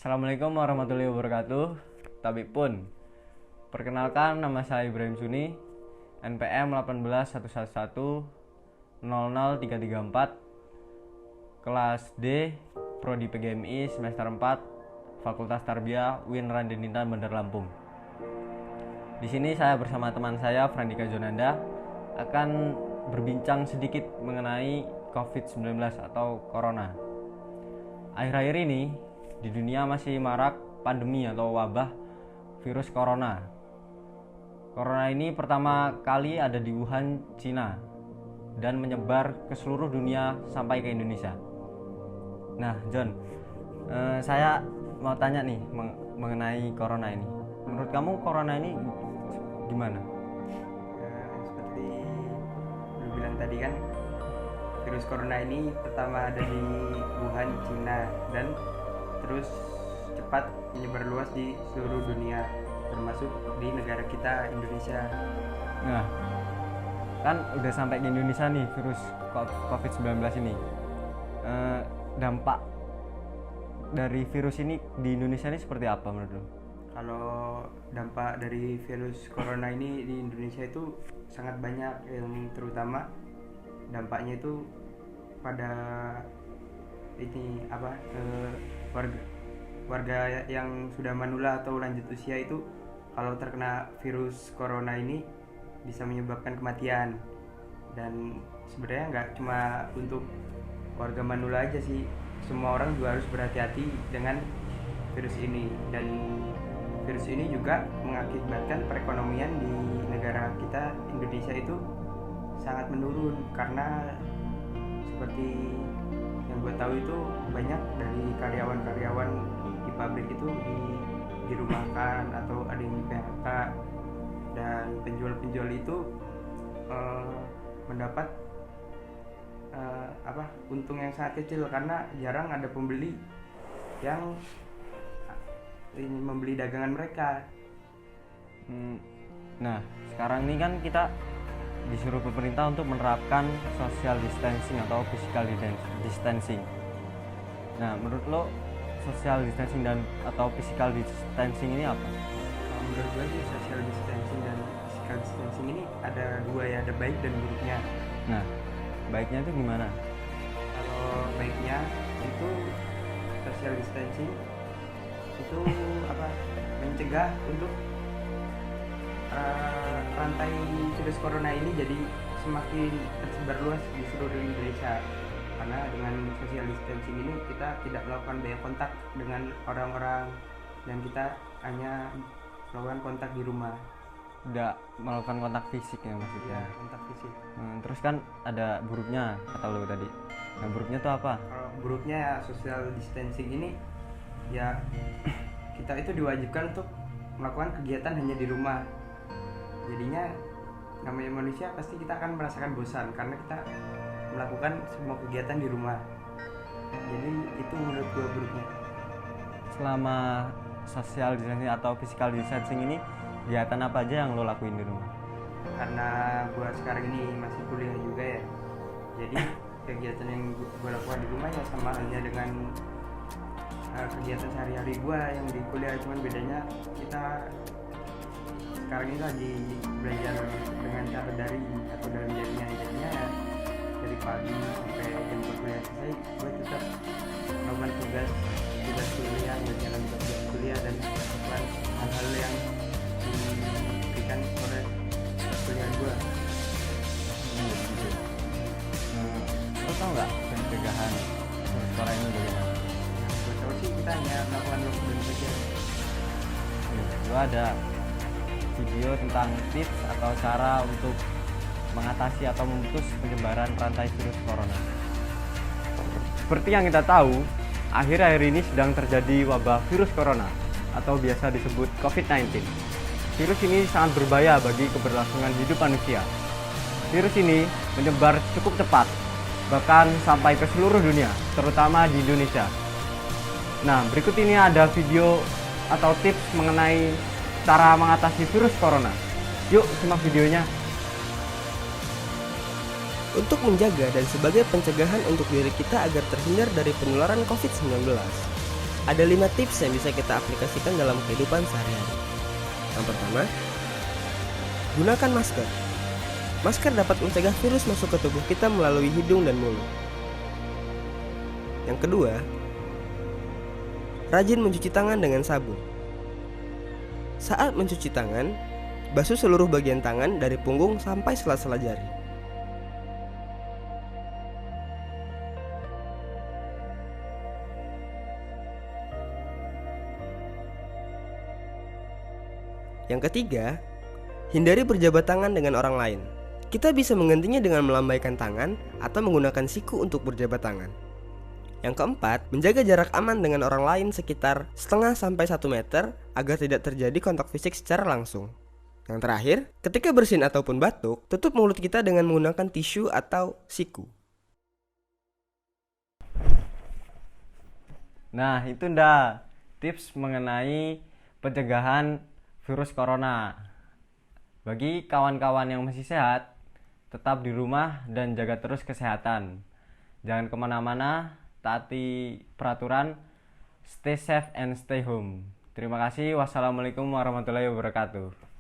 Assalamualaikum warahmatullahi wabarakatuh. Tabib pun. Perkenalkan, nama saya Ibrahim Suni, NPM 18111000334, kelas D, Prodi PGMI semester 4, Fakultas Tarbiyah UIN Raden Intan Bandar Lampung. Di sini saya bersama teman saya Frandika Jonanda akan berbincang sedikit mengenai COVID-19 atau Corona. Akhir-akhir ini di dunia masih marak pandemi atau wabah virus Corona. Corona ini pertama kali ada di Wuhan, Cina, dan menyebar ke seluruh dunia sampai ke Indonesia. Nah, John, saya mau tanya nih mengenai Corona ini. Menurut kamu Corona ini gimana? Seperti lu bilang tadi kan, virus Corona ini pertama ada di Wuhan, Cina, dan terus cepat menyebar luas di seluruh dunia, termasuk di negara kita, Indonesia. Nah, kan udah sampai ke Indonesia nih virus COVID-19 ini. Dampak dari virus ini di Indonesia ini seperti apa menurut lo? Kalau dampak dari virus Corona ini di Indonesia itu sangat banyak, yang terutama dampaknya itu pada ini warga yang sudah manula atau lanjut usia itu, kalau terkena virus Corona ini bisa menyebabkan kematian. Dan sebenarnya nggak cuma untuk warga manula aja sih, semua orang juga harus berhati-hati dengan virus ini. Dan virus ini juga mengakibatkan perekonomian di negara kita, Indonesia, itu sangat menurun, karena seperti yang gue tahu itu banyak dari karyawan-karyawan di pabrik itu dirumahkan atau ada yang di PHK, dan penjual-penjual itu mendapat untung yang sangat kecil, karena jarang ada pembeli yang ini membeli dagangan mereka. Nah, sekarang ini kan kita disuruh pemerintah untuk menerapkan social distancing atau physical distancing. Nah, menurut lo social distancing dan atau physical distancing ini apa? Menurut gue sih social distancing dan physical distancing ini ada dua ya, ada baik dan buruknya. Nah, baiknya itu gimana? Kalau baiknya itu social distancing itu mencegah untuk rantai virus corona ini jadi semakin tersebar luas di seluruh Indonesia. Karena dengan social distancing ini kita tidak melakukan banyak kontak dengan orang-orang, dan kita hanya melakukan kontak di rumah. Tidak melakukan kontak fisik ya maksudnya? Ya, kontak fisik. Terus kan ada buruknya kata lo tadi. Nah, buruknya itu apa? Kalau buruknya ya, social distancing ini ya kita itu diwajibkan untuk melakukan kegiatan hanya di rumah. Jadinya namanya manusia pasti kita akan merasakan bosan karena kita melakukan semua kegiatan di rumah. Jadi itu menurut gue buruknya. Selama social distancing atau physical distancing ini, kegiatan apa aja yang lo lakuin di rumah? Karena gue sekarang ini masih kuliah juga ya, jadi kegiatan yang gue lakukan di rumah ya sama halnya dengan kegiatan sehari-hari gue yang di kuliah. Cuman bedanya kita sekarang ini lagi belajar dengan cara daring atau dalam jaringan. Jadinya ya dari pagi sampai jam kuliah selesai, gue tetap melakukan tugas kuliah, berjalan tugas kuliah, dan melakukan hal-hal yang diberikan oleh kuliah gue. Lo tau nggak pencegahan virus corona ini bagaimana? Yang gue tahu sih kita hanya melakukan lockdown saja. Lo ada video tentang tips atau cara untuk mengatasi atau memutus penyebaran rantai virus corona. Seperti yang kita tahu, akhir-akhir ini sedang terjadi wabah virus corona atau biasa disebut COVID-19. Virus ini sangat berbahaya bagi keberlangsungan hidup manusia. Virus ini menyebar cukup cepat, bahkan sampai ke seluruh dunia, terutama di Indonesia. Nah, berikut ini ada video atau tips mengenai cara mengatasi virus corona. Yuk, simak videonya. Untuk menjaga dan sebagai pencegahan untuk diri kita agar terhindar dari penularan COVID-19, Ada 5 tips yang bisa kita aplikasikan dalam kehidupan sehari-hari. Yang pertama, gunakan masker. Masker dapat mencegah virus masuk ke tubuh kita melalui hidung dan mulut. Yang kedua, rajin mencuci tangan dengan sabun. Saat mencuci tangan, basuh seluruh bagian tangan dari punggung sampai sela-sela jari. Yang ketiga, hindari berjabat tangan dengan orang lain. Kita bisa menggantinya dengan melambaikan tangan atau menggunakan siku untuk berjabat tangan. Yang keempat, menjaga jarak aman dengan orang lain sekitar 0,5-1 meter agar tidak terjadi kontak fisik secara langsung. Yang terakhir, ketika bersin ataupun batuk, tutup mulut kita dengan menggunakan tisu atau siku. Nah, itu ndak tips mengenai pencegahan virus corona. Bagi kawan-kawan yang masih sehat, tetap di rumah dan jaga terus kesehatan. Jangan kemana-mana, taati peraturan, stay safe and stay home. Terima kasih. Wassalamualaikum warahmatullahi wabarakatuh.